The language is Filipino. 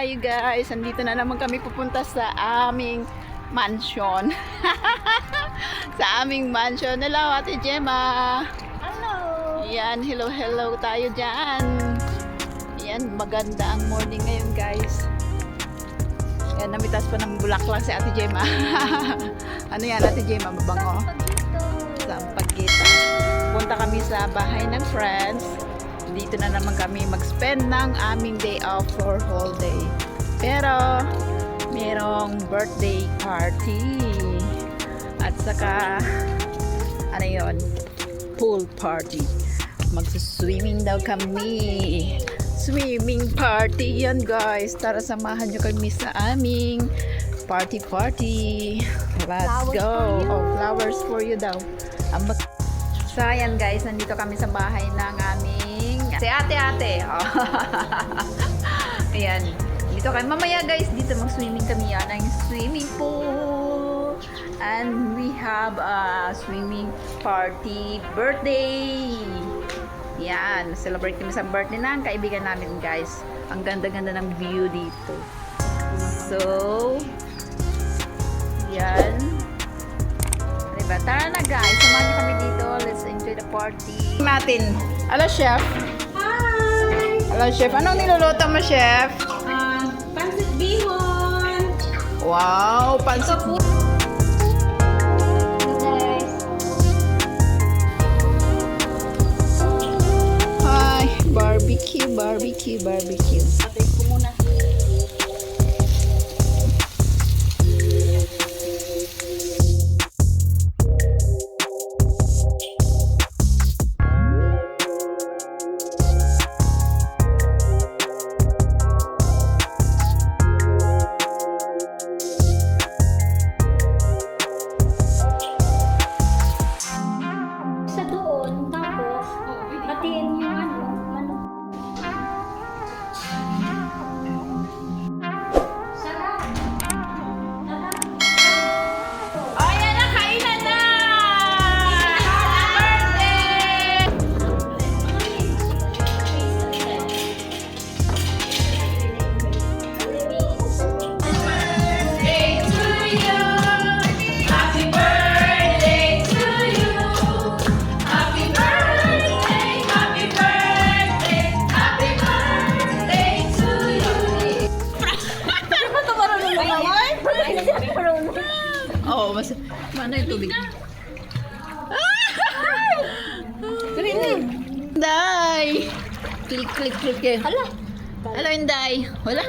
Hi guys, andito na naman kami pupunta sa aming mansion. Sa aming mansion. Hello Ate Gemma. Hello. Yan, hello tayo dyan. Yan, maganda ang morning ngayon guys. Yan, namitas pa ng bulaklak si Ate Gemma. Ano yan Ate Gemma, mabango? Sampagita. Punta kami sa bahay ng friends. Dito na naman kami mag-spend ng aming day off for whole day. Pero merong birthday party. At saka ano yun? Pool party. Magsuswimming daw kami. Swimming party yan guys. Tara samahan nyo kami sa aming party. Let's go. Oh, flowers for you daw. So ayan guys, nandito kami sa bahay ng aming si ate. Oh. Ayan. Dito kami. Mamaya guys, dito mag-swimming kami yan. Ang swimming pool. And we have a swimming party birthday. Yan. Celebrate kami sa birthday ng kaibigan namin guys. Ang ganda-ganda ng view dito. So, yan. Diba? Tara na guys. Samahan niyo kami dito. Let's enjoy the party. Natin. Hello, chef. Hi. Hello, chef. Anong niluluto mo, chef? Pansit bihon. Wow, pansit. Guys. Hi, barbecue. Patay ko muna. Sa doon, tapos hatiin yung ano. Sarap. Ayan na, kainan na! Happy birthday! Birthday to you! Happy birthday to you! Happy birthday! Happy birthday! Happy birthday to you! Oo, mas ano yung tubig? Inday! Click. Hala. Hello, Inday! Wala.